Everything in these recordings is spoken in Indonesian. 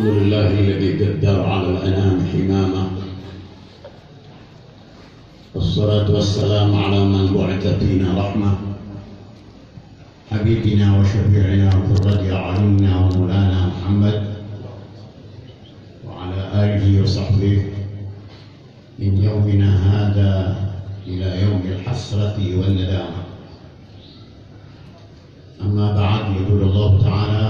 لله الذي قدر على الأنام حمامة، والصلاة والسلام على من بعث فينا رحمة، حبيبنا وشفيعنا وقرة أعيننا ومولانا محمد وعلى آله وصحبه من يومنا هذا إلى يوم الحسرة والندامة. أما بعد، يقول الله تعالى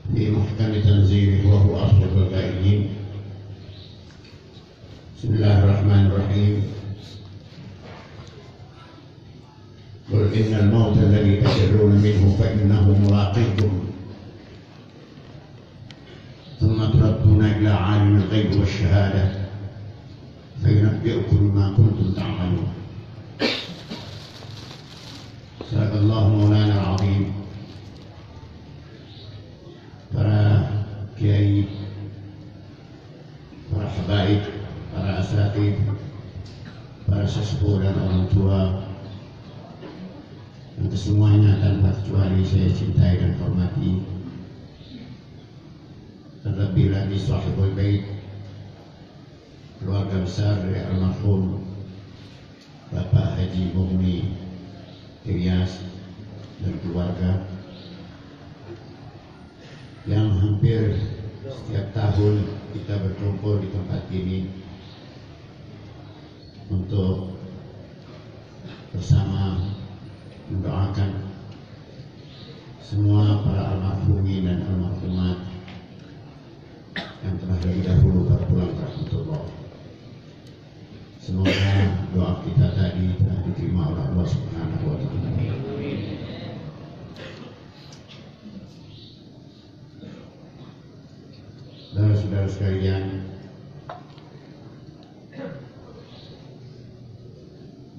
في محكم تنزيله وهو أصدق القائلين: بسم الله الرحمن الرحيم. قل إن الموت الذي تفرون منه فإنه ملاقيكم ثم تردون إلى عالم الغيب والشهادة فينبئكم بما كنتم تعملون. صدق الله مولانا العظيم. Para kiai, para habaib, para asatid, para sesepuh dan orang tua, dan kesemuanya tanpa kecuali saya cintai dan hormati. Terlebih lagi sahibul bait, keluarga besar dari almarhum Bapak Haji Mughni Ilyas dan keluarga, yang hampir setiap tahun kita berkumpul di tempat ini untuk bersama mendoakan semua para almarhumin dan almarhumat yang telah lebih dahulu berpulang ke rahmatullah. Semoga doa kita tadi telah diterima oleh Allah Subhanahu wa Ta'ala. Saudara-saudara sekalian,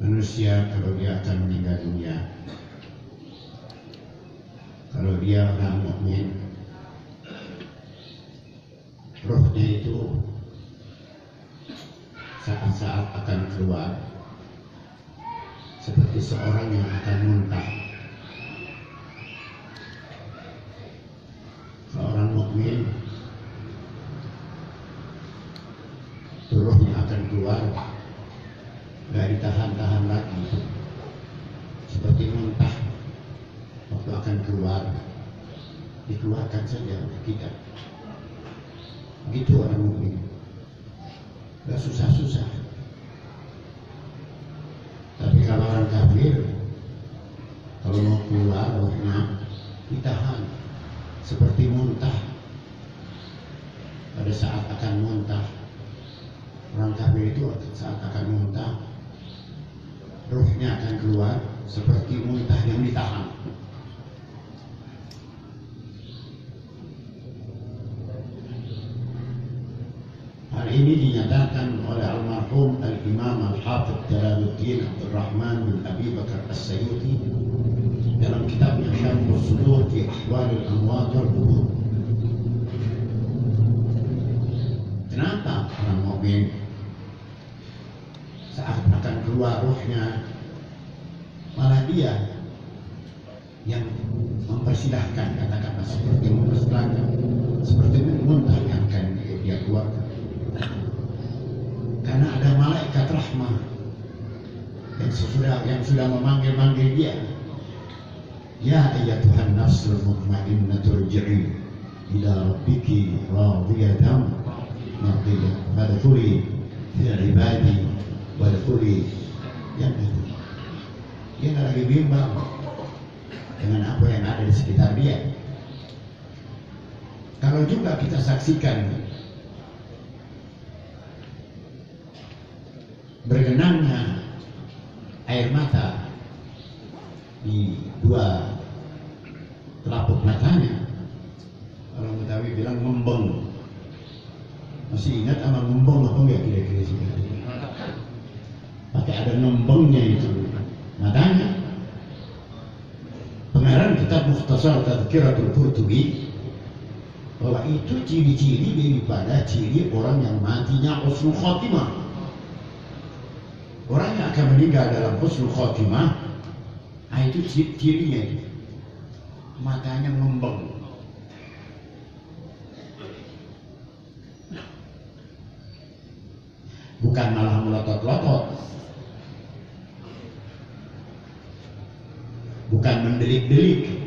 manusia kalau dia akan meninggal dunia, kalau dia orang mukmin, rohnya itu saat-saat akan keluar seperti seorang yang akan muntah. Seorang mukmin, rohnya akan keluar, gak ditahan-tahan lagi, seperti muntah. Waktu akan keluar, dikeluarkan saja oleh kita. Begitu orang mukmin, gak susah-susah. Tapi kalau orang kafir, kalau mau keluar rohnya ditahan, seperti muntah. Pada saat akan muntah, orang kafir itu saat akan muntah, rohnya akan keluar seperti muntah yang ditahan. Hal ini dinyatakan oleh almarhum Al-Imam Al-Hafidh Jalaluddin Abdul Rahman bin Abi Bakar As-Sayyuti dalam kitabnya Syarhus Sudur fi Ahwalil Amwat wal Qubur. Kenapa orang mukmin saat akan keluar rohnya malah dia yang mempersilahkan, katakanlah seperti mempersilahkan, seperti muntah yang akan dia keluarkan? Karena ada malaikat rahmah yang sudah memanggil dia. Ya ayyatuhan nafsul mutmainnatu irji'i ila rabbiki radiyatan mardiyah fadkhuli fi ibadi wadkhuli jannati. Dia nggak lagi bimbang dengan apa yang ada di sekitar dia. Kalau juga kita saksikan bergenangnya air mata di dua telapak matanya, orang Betawi bilang ngembeng. Masih ingat sama ngembeng apa enggak kira-kira sih? Pakai ada ngembengnya itu matanya. Pengarang kitab Mukhtasar Tadhkiratul Qurtubi bahwa itu ciri-ciri daripada ciri orang yang matinya husnul khotimah. Orang yang akan meninggal dalam husnul khotimah, itu cirinya itu matanya ngembeng. bukan malah melotot-lotot, bukan mendelik-delik.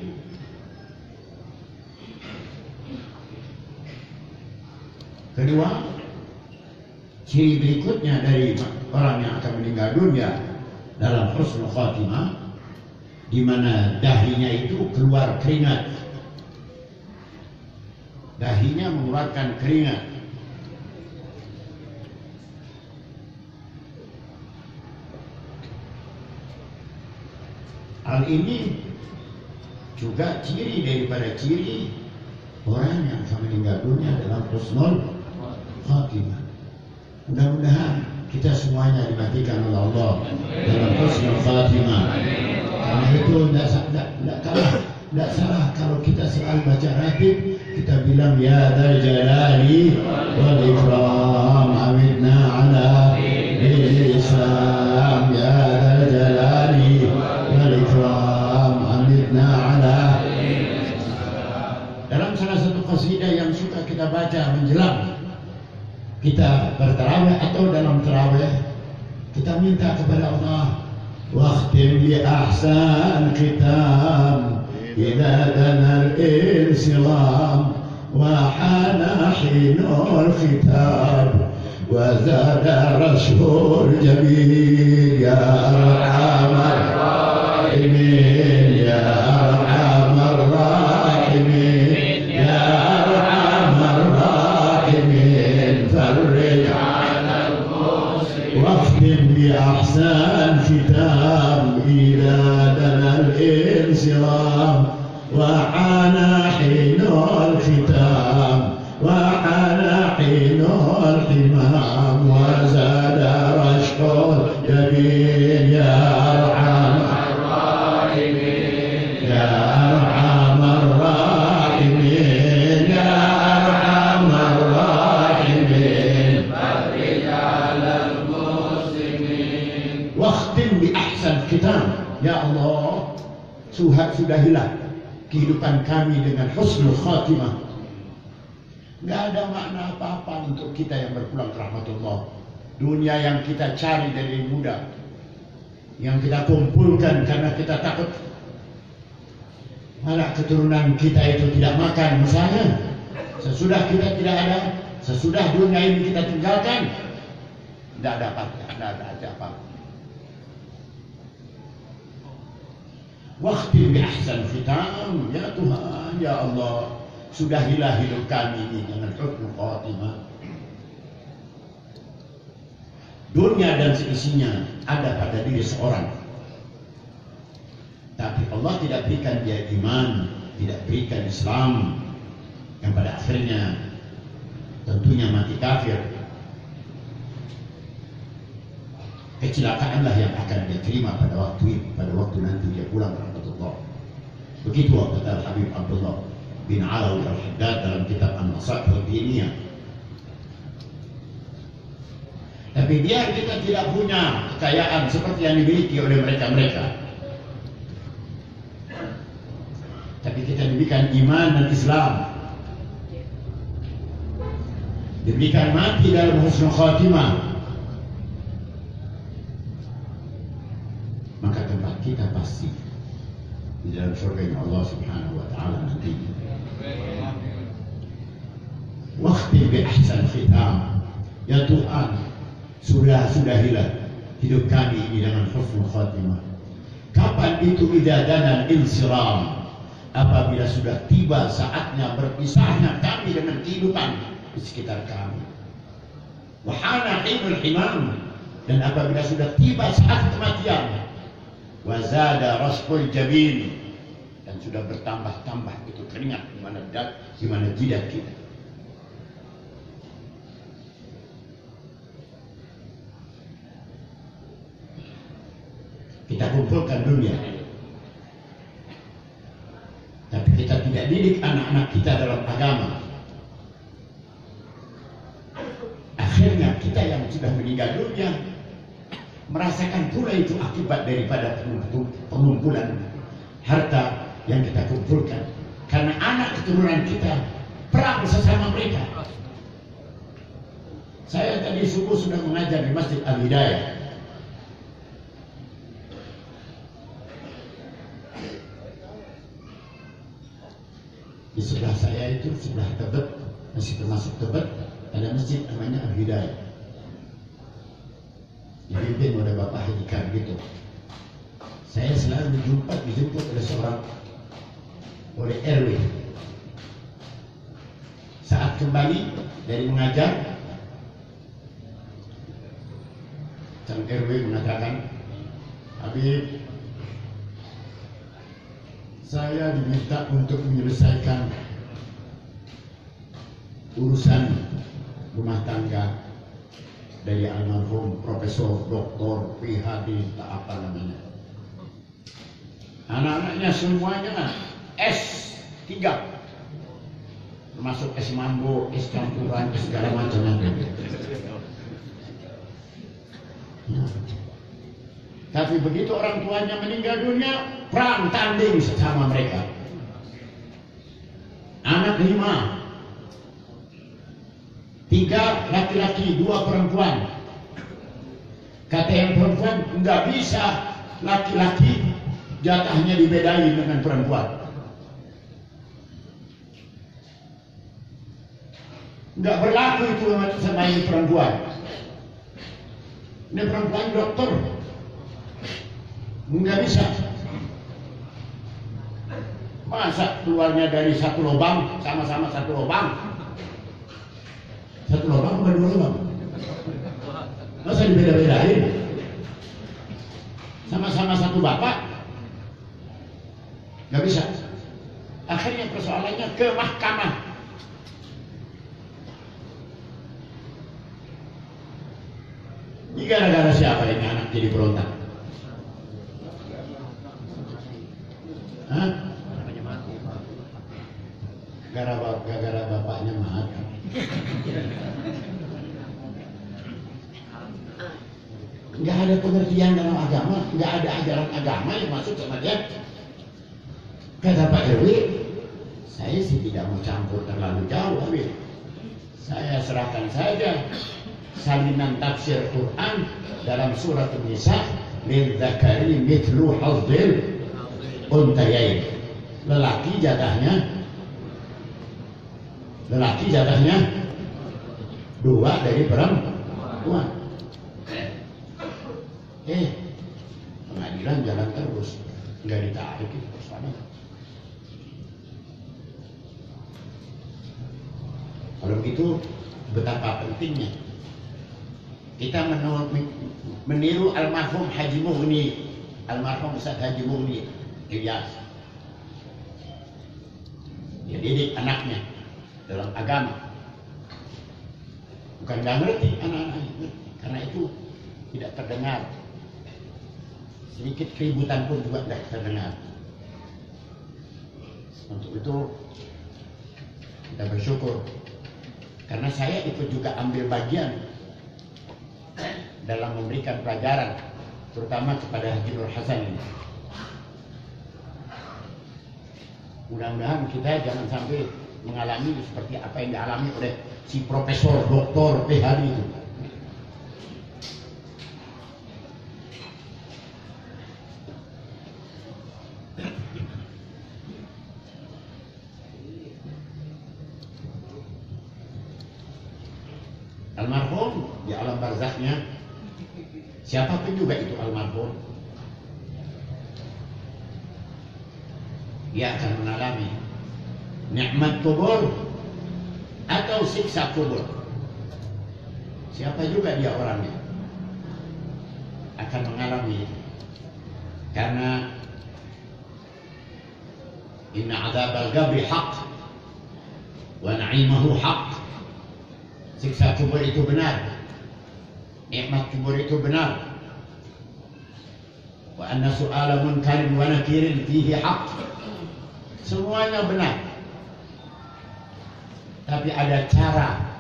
Kedua, ciri berikutnya dari orang yang akan meninggal dunia dalam husnul khatimah, di mana dahinya itu keluar keringat, dahinya mengeluarkan keringat. Hal ini juga ciri daripada ciri orang yang akan meninggal dunia dalam husnul khatimah. Mudah-mudahan kita semuanya dimatikan oleh Allah dalam husnul khatimah. Karena itu tidak salah kalau kita selalu baca ratib, kita bilang ya dzal jalali wal ikram amidna ala dinil Islam, ya dzal jalali wal ikram amidna ala. Dalam salah satu qasidah yang suka kita baca menjelang kita bertarawih atau dalam tarawih, kita minta kepada Allah, wakhtim bi ahsan khitam idza dana al-insilam wa hana hinul khitab wa zada rashul jamil ya arhamar rahimin ya arhamar rahimin ya arhamar rahimin farrij ala al-muslimin wakhtim bi ahsan khitam ila dana al-insilam wa hana hinul khitam wa hana hinul himam wa zada rashul jamil ya arhamar rahimin ya arhamar rahimin ya arhamar rahimin farrij ala al-muslimin. Wakhtim bi ahsan khitam, ya Allah, sudahilah kehidupan kami dengan husnul khatimah. Gak ada makna apa-apa untuk kita yang berpulang ke rahmatullah. Dunia yang kita cari dari muda, yang kita kumpulkan karena kita takut malah keturunan kita itu tidak makan misalnya. Sesudah kita tidak ada, sesudah dunia ini kita tinggalkan, tidak dapat, tidak ada apa. Wakhtim bi ahsan khitam, ya Tuhan, ya Allah, sudahilah hidup kami ini dengan husnul khatimah. Dunia dan seisinya ada pada diri seorang, tapi Allah tidak berikan dia iman, tidak berikan Islam, yang pada akhirnya tentunya mati kafir. Kecelakaanlah yang akan dia terima pada waktu nanti dia pulang ke rahmatullah. Begitu kata Habib Abdullah bin Alawi Al-Haddad dalam kitab An-Nasaih Ad-Diniyah. Tapi biar kita tidak punya kekayaan seperti yang dimiliki oleh mereka-mereka, tapi kita diberikan iman dan Islam, diberikan mati dalam husnul khatimah, maka tempat kita pasti di dalam surga Allah Subhanahu wa taala nanti. Wakhtim bi ahsan khitam, ya Tuhan, sudahilah hidup kami ini dengan husnul khatimah. Kapan itu idza dana al-insiram, apabila sudah tiba saatnya berpisahnya kami dengan kehidupan di sekitar kami. Wa hana hinul himam, dan apabila sudah tiba saat kematian. Wa zada rashul jamil, dan sudah bertambah-tambah itu keringat di mana jidat kita. Kita kumpulkan dunia, tapi kita tidak didik anak-anak kita dalam agama. Akhirnya kita yang sudah meninggal dunia merasakan pula itu akibat daripada pengumpulan harta yang kita kumpulkan, karena anak keturunan kita perang sesama mereka. Saya tadi subuh sudah mengajar di Masjid Al-Hidayah. Di sebelah saya itu, sebelah Tebet, masih termasuk Tebet, ada masjid namanya Al-Hidayah. Dipimpin oleh Bapak Haji Karbito. Saya selalu dijemput oleh seorang, oleh RW. Saat kembali dari mengajar, sang RW mengatakan, Habib, saya diminta untuk menyelesaikan urusan rumah tangga dari almarhum Profesor Dr. PhD tak apa namanya. Anak-anaknya semuanya S3, termasuk S Mambo, S campuran, segala macam. Tapi begitu orang tuanya meninggal dunia, perang tanding sama mereka. Anak 5, 3 laki-laki, 2 perempuan. Kata yang perempuan, nggak bisa laki-laki jatahnya dibedain dengan perempuan. Nggak berlaku itu sama ini perempuan. Ini perempuan dokter, nggak bisa. Masa keluarnya dari satu lubang, sama-sama satu lubang. Satu lubang bukan 2 lubang. Masa dibeda-bedain? Sama-sama satu bapak, nggak bisa. Akhirnya persoalannya ke mahkamah. Ini gara-gara siapa ini anak jadi berontak? Hah? Gara-gara bapaknya mati. Nggak ada pengertian dalam agama, nggak ada ajaran agama yang masuk sama dia. Kata Pak RW, saya sih tidak mau campur terlalu jauh, Habib. Saya serahkan saja salinan tafsir Quran dalam surat An-Nisa, lil dzakari mithlu hazzil untayain. Lelaki jatahnya 2 dari perempuan. Pengadilan jalan terus, nggak ditarik itu persoalan. Kalau begitu, betapa pentingnya kita meniru almarhum Haji Mughni, almarhum Ustaz Haji Mughni Ilyas. Dia didik anaknya dalam agama. Bukan nggak ngerti anak-anaknya, karena itu tidak terdengar. Sedikit keributan pun juga tidak terdengar. Untuk itu kita bersyukur, karena saya ikut juga ambil bagian dalam memberikan pelajaran, terutama kepada Haji Nur Hasan ini. Mudah-mudahan kita jangan sampai mengalami seperti apa yang dialami oleh si Profesor Dr. PhD itu. Almarhum di alam barzaknya, siapapun juga itu almarhum, dia akan mengalami nikmat kubur atau siksa kubur. Siapa juga dia orangnya akan mengalami itu. Karena inna adzabal qabri haqq wa na'imahu haqq. Siksa kubur itu benar, nikmat kubur itu benar. Wa anna su'ala munkarin wa nakirin fihi haqq. Semuanya benar. Tapi ada cara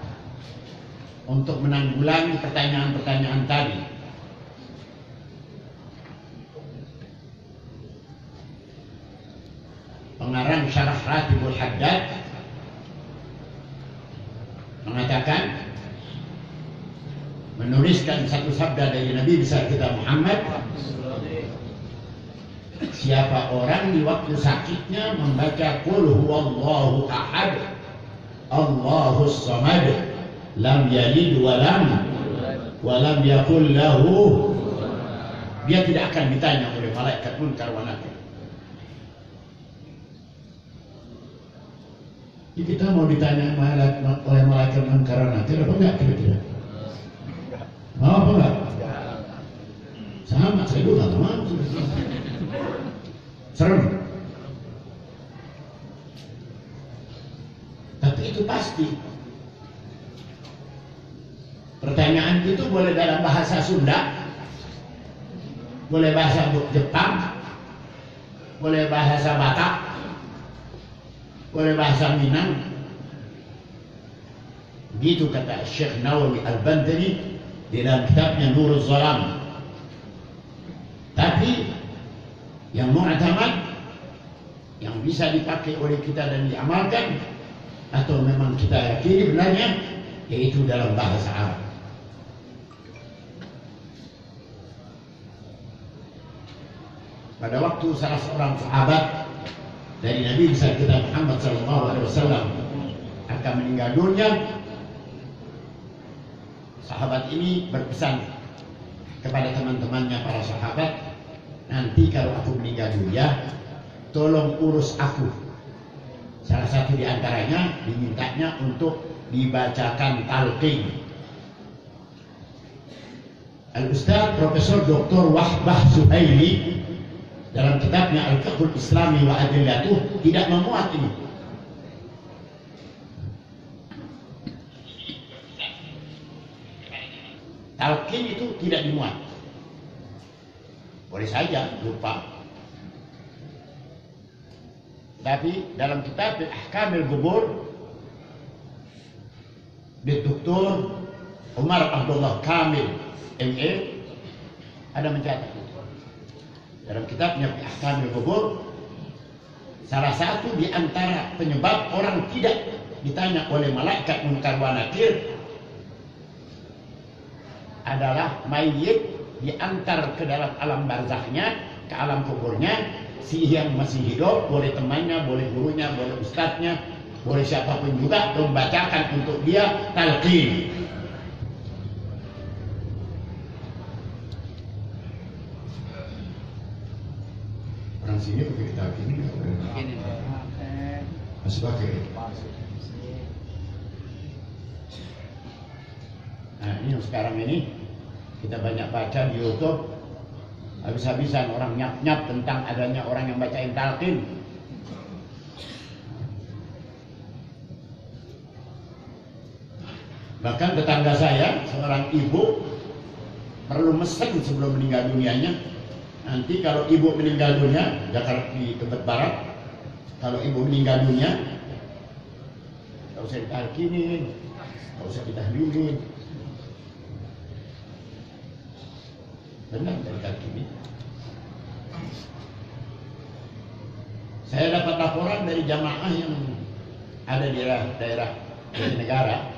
untuk menanggulangi pertanyaan-pertanyaan tadi. Pengarang Syarah Ratibul Haddad mengatakan menuliskan satu sabda dari Nabi besar kita Muhammad, siapa orang di waktu sakitnya membaca qul huwallahu ahad Allahus samad lam yalid wa lam yakul lahu, dia tidak akan ditanya oleh malaikat munkar wa nakir. Kita mau ditanya oleh malaikat munkar wa nakir apa enggak kira-kira? Mau apa enggak? Sama, saya juga nggak mau. Serem. Tapi itu pasti. Pertanyaan itu boleh dalam bahasa Sunda, boleh bahasa Jepang, boleh bahasa Batak, boleh bahasa Minang. Begitu kata Syekh Nawawi Al-Bandari di dalam kitabnya Nuruz Zalam. Tapi yang mu'tamad, yang bisa dipakai oleh kita dan diamalkan, atau memang kita yakini benarnya, yaitu dalam bahasa Arab. Pada waktu salah seorang sahabat dari Nabi besar kita Muhammad SAW akan meninggal dunia, sahabat ini berpesan kepada teman-temannya para sahabat, nanti kalau aku meninggal dunia, tolong urus aku. Salah satu di antaranya dimintanya untuk dibacakan talqin. Al-Ustaz Profesor Dr. Wahbah Suhaili dalam kitabnya Al-Fiqhul Islami wa Adillatuh tidak memuat ini. Talqin itu tidak dimuat. Boleh saja lupa. Tapi dalam kitab Ahkamil Qubur Dr. Umar Abdullah Kamil MA ada mencatat dalam kitabnya Ahkamil Qubur, salah satu di antara penyebab orang tidak ditanya oleh malaikat munkar wa nakir adalah mayit diantar ke dalam alam barzakhnya, ke alam kuburnya. Si yang masih hidup, boleh temannya, boleh gurunya, boleh ustadznya, boleh siapapun juga membacakan untuk dia talqin. Orang sini pakai talqin ini masih pakai. Nah, ini yang sekarang ini kita banyak baca di YouTube, habis-habisan orang nyap-nyap tentang adanya orang yang bacain talqin. Bahkan tetangga saya, seorang ibu, perlu mesen sebelum meninggal dunianya. Nanti kalau ibu meninggal dunia, Jakarta di Tebet Barat, kalau ibu meninggal dunia, gak usah ditalqinin, gak usah ditahlilin. Benar dari kaki ini. Saya dapat laporan dari jamaah yang ada di daerah Jatinegara,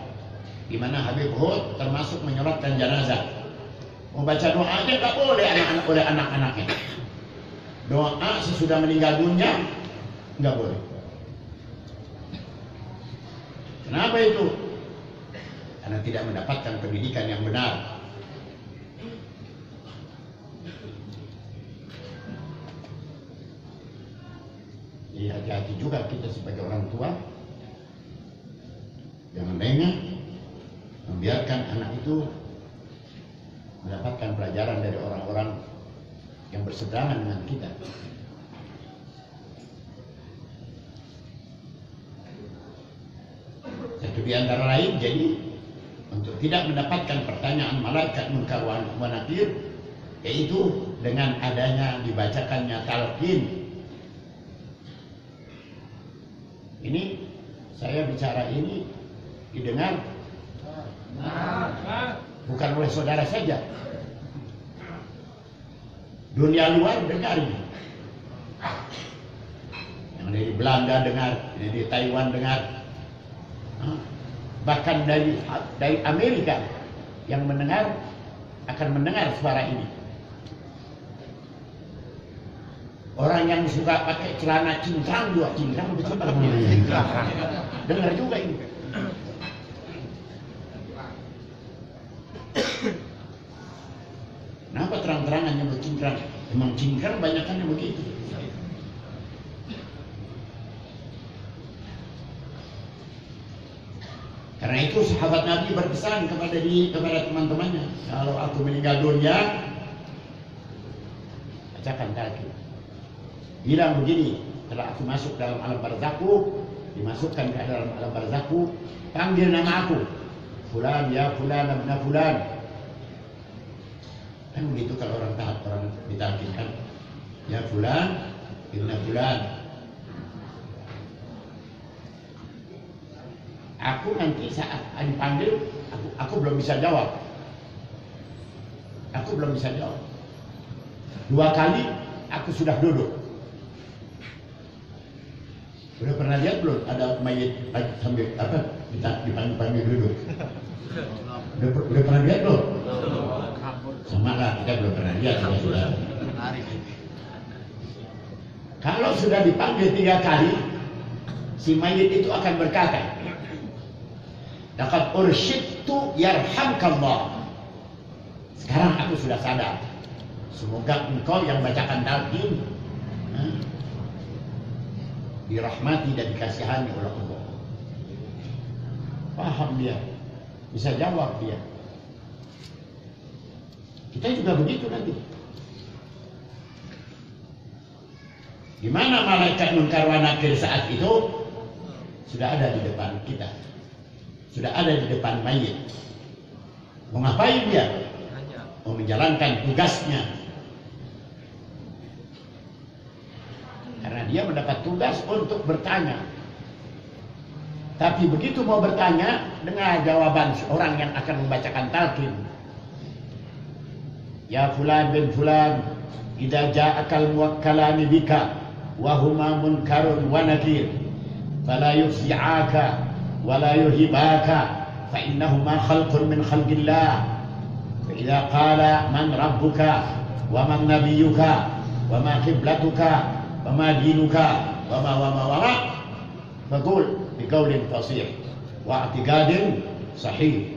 di mana Habib Hud termasuk menyolatkan jenazah. Mau baca doa aja nggak boleh oleh anak-anaknya. Doa sesudah meninggal dunia nggak boleh. Kenapa itu? Karena tidak mendapatkan pendidikan yang benar. Jadi hati-hati juga kita sebagai orang tua, jangan lengah membiarkan anak itu mendapatkan pelajaran dari orang-orang yang berseberangan dengan kita. Satu di antara lain, jadi untuk tidak mendapatkan pertanyaan malaikat munkar wa nakir, yaitu dengan adanya dibacakannya talqin. Ini saya bicara ini didengar bukan oleh saudara saja, dunia luar dengar ini. Yang dari Belanda dengar, yang dari Taiwan dengar, bahkan dari Amerika yang mendengar akan mendengar suara ini. Orang yang suka pakai celana cingkrang juga, cingkrang betul dengar juga ini. Kenapa terang-terangan nyebut cingkrang? Emang cingkrang banyakannya begitu. Karena itu sahabat Nabi berpesan kepada teman-temannya, kalau aku meninggal dunia, bacakan talqin. Bilang begini, setelah aku masuk dalam alam barzakhu, dimasukkan ke dalam alam barzakhu, panggil nama aku, fulan ya fulan ibn fulan. Kan begitu kalau orang taat, orang ditalqinkan, ya fulan ibn fulan. Aku nanti saat dipanggil, aku belum bisa jawab. Aku belum bisa jawab. 2 kali aku sudah duduk. Udah pernah lihat belum ada mayit sambil apa dipanggil duduk? Udah pernah lihat belum? Sama lah, kita belum pernah lihat. Sudah. Kalau sudah dipanggil 3 kali, si mayit itu akan berkata, laqad ursyidtu yarhamkallah. Sekarang aku sudah sadar. Semoga engkau yang bacakan talqin dirahmati dan dikasihani oleh Allah. Paham dia, bisa jawab dia. Kita juga begitu nanti. Gimana malaikat munkar wa nakir saat itu sudah ada di depan kita, sudah ada di depan mayit. Mau ngapain dia? Mau menjalankan tugasnya. Karena dia mendapat tugas untuk bertanya. Tapi begitu mau bertanya, dengar jawaban orang yang akan membacakan talqin. Ya fulan bin fulan, idza ja'akal muwakkalani bika wa huma munkarun wa nakir, fala yufzi'aka wa la yuhibaka, fa innahuma khalqun min khalqillah. Fa idza qala man rabbuka wa man nabiyyuka wa ma qiblatuka wa ma dinuka wa ma faqul biqaulin fasih wa i'tiqadin sahih.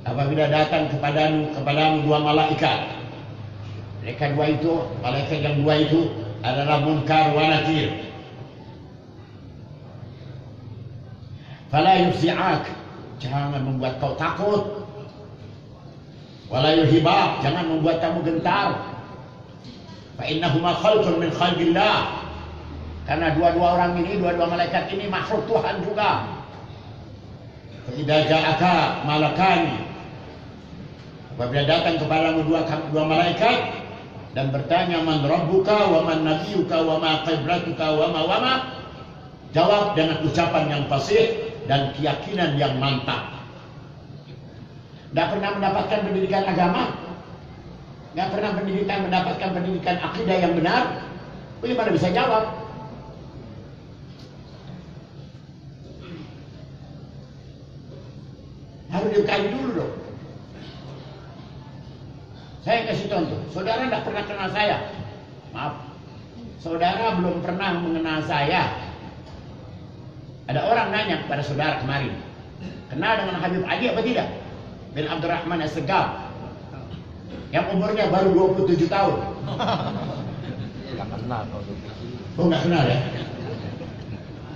Apabila datang kepadamu 2 malaikat, malaikat yang 2 itu adalah munkar wa nakir, fala yufzi'ak, jangan membuat kau takut, wala yuhibak, jangan membuat kamu gentar, fa innahuma khalqun min khalqillah, karena dua-dua orang ini, dua-dua malaikat ini makhluk Tuhan juga. Fa idza ja'aka malakani, apabila datang kepadamu 2 malaikat dan bertanya man rabbuka wa man nabiyuka wa ma qiblatuka wa ma, jawab dengan ucapan yang fasih dan keyakinan yang mantap. Tidak pernah mendapatkan pendidikan agama, tidak pernah mendapatkan pendidikan akidah yang benar, bagaimana bisa jawab? Harus dikaji dulu dong. Saya kasih contoh, saudara tidak pernah kenal saya. Maaf, saudara belum pernah mengenal saya. Ada orang nanya kepada saudara kemarin, kenal dengan Habib Ali apa tidak? Bin Abdurrahman As-Segaf, yang umurnya baru 27 tahun. Tidak kenal. Oh, nggak kenal ya?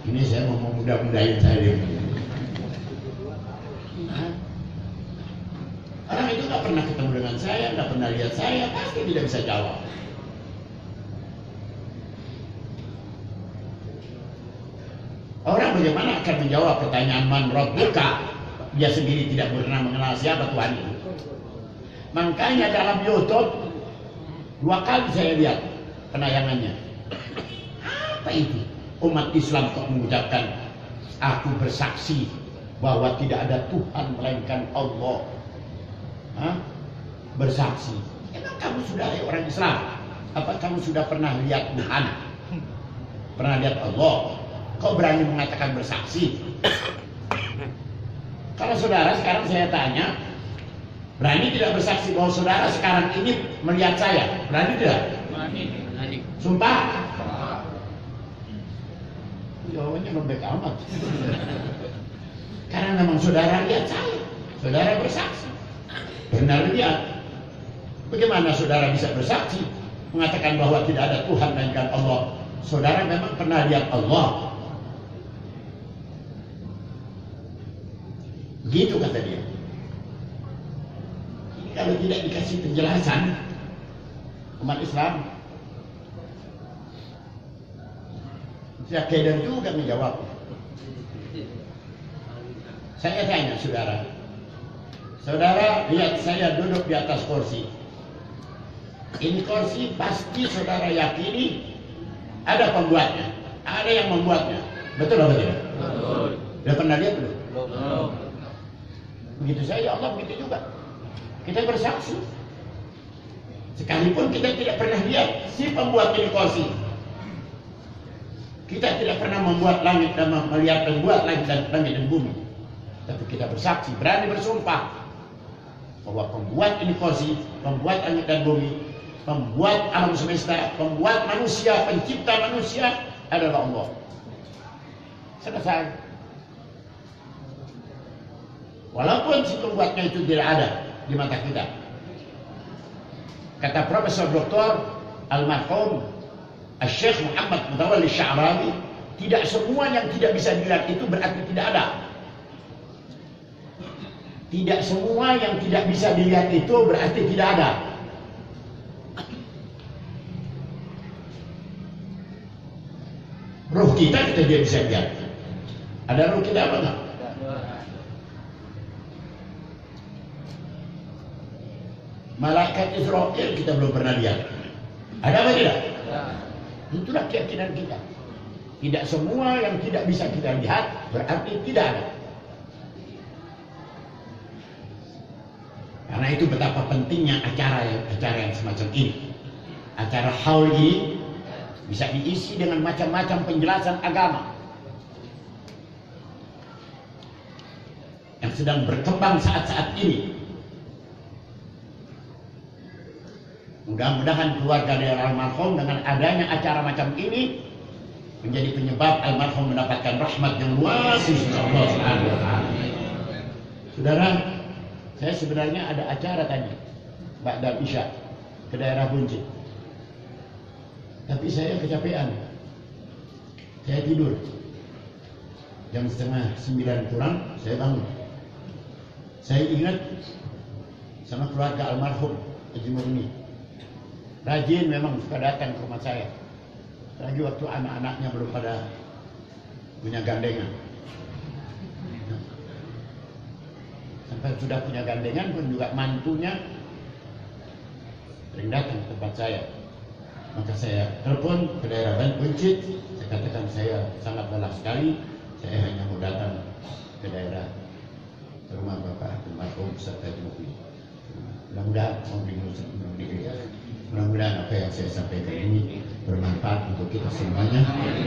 Ini saya mau mudah-mudahin saya. Orang itu nggak pernah ketemu dengan saya, nggak pernah lihat saya, pasti tidak bisa jawab. Orang bagaimana akan menjawab pertanyaan man rabbuka? Dia sendiri tidak pernah mengenal siapa Tuhan itu. Makanya dalam YouTube 2 kali saya lihat penayangannya. Apa itu? Umat Islam kok mengucapkan, aku bersaksi bahwa tidak ada Tuhan melainkan Allah. Bersaksi. Emang kamu sudah orang Islam? Apa kamu sudah pernah lihat Tuhan? Pernah lihat Allah? Kau berani mengatakan bersaksi? Kalau saudara sekarang saya tanya, Berani tidak bersaksi bahwa saudara sekarang ini melihat saya? Berani tidak? Berani. Sumpah? Jawabannya lembek amat. Karena memang saudara lihat saya, saudara bersaksi, benar lihat. Bagaimana saudara bisa bersaksi mengatakan bahwa tidak ada Tuhan melainkan Allah? Saudara memang pernah lihat Allah? Begitu kata dia. Kalau tidak dikasih penjelasan umat Islam, saya keder juga menjawab. Saya tanya saudara, saudara lihat saya duduk di atas kursi. Ini kursi pasti saudara yakini ada pembuatnya, ada yang membuatnya. Betul atau tidak? Betul. Sudah pernah lihat belum? Belum. Begitu saja Allah begitu juga. Kita bersaksi. Sekalipun kita tidak pernah lihat si pembuat ini kursi. Kita tidak pernah membuat langit dan melihat membuat langit dan bumi. Tapi kita bersaksi, berani bersumpah bahwa pembuat ini kursi, pembuat langit dan bumi, pembuat alam semesta, pembuat manusia, pencipta manusia adalah Allah. Selesai. Walaupun si pembuatnya itu tidak ada di mata kita. Kata Profesor Dr. Almarhum Syekh Muhammad Mutawalli Sya'rawi, tidak semua yang tidak bisa dilihat itu berarti tidak ada. Tidak semua yang tidak bisa dilihat itu berarti tidak ada. Roh kita dia bisa lihat. Ada roh kita apa enggak? Malaikat Israel kita belum pernah lihat. Ada apa tidak? Itulah keyakinan kita. Tidak semua yang tidak bisa kita lihat berarti tidak ada. Karena itu betapa pentingnya acara yang semacam ini. Acara haul ini bisa diisi dengan macam-macam penjelasan agama yang sedang berkembang saat-saat ini. Mudah-mudahan keluarga dari almarhum dengan adanya acara macam ini menjadi penyebab almarhum mendapatkan rahmat yang luas insya Allah Subhanahu wa taala. Saudara, saya sebenarnya ada acara tadi ba'da Isya ke daerah Buncit. Tapi saya kecapean. Saya tidur. Jam 8:30 kurang saya bangun. Saya ingat sama keluarga almarhum Haji Murni. Rajin memang suka datang ke rumah saya. Lagi waktu anak-anaknya belum pada punya gandengan. Sampai sudah punya gandengan pun juga mantunya sering datang ke tempat saya. Maka saya telepon ke daerah Buncit. Saya katakan saya sangat lelah sekali. Saya hanya mau datang ke daerah ke rumah Bapak almarhum Ustaz Haji Murni. Mudah-mudahan apa yang saya sampaikan ini bermanfaat untuk kita semuanya.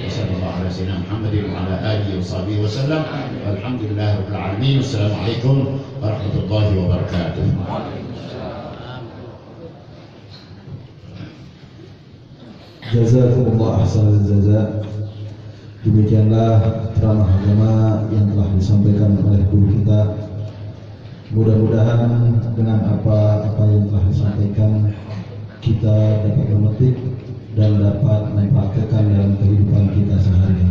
Wassallallahu ala sayyidina Muhammadin wa ala alihi wasallam. Walhamdulillahirabbil alamin. Wassalamualaikum warahmatullahi wabarakatuh. Jazakumullah ahsanal jazaa. Demikianlah ceramah agama yang telah disampaikan oleh guru kita. Mudah-mudahan dengan apa yang telah disampaikan kita dapat memetik dan dapat mempraktekkan dalam kehidupan kita sehari-hari.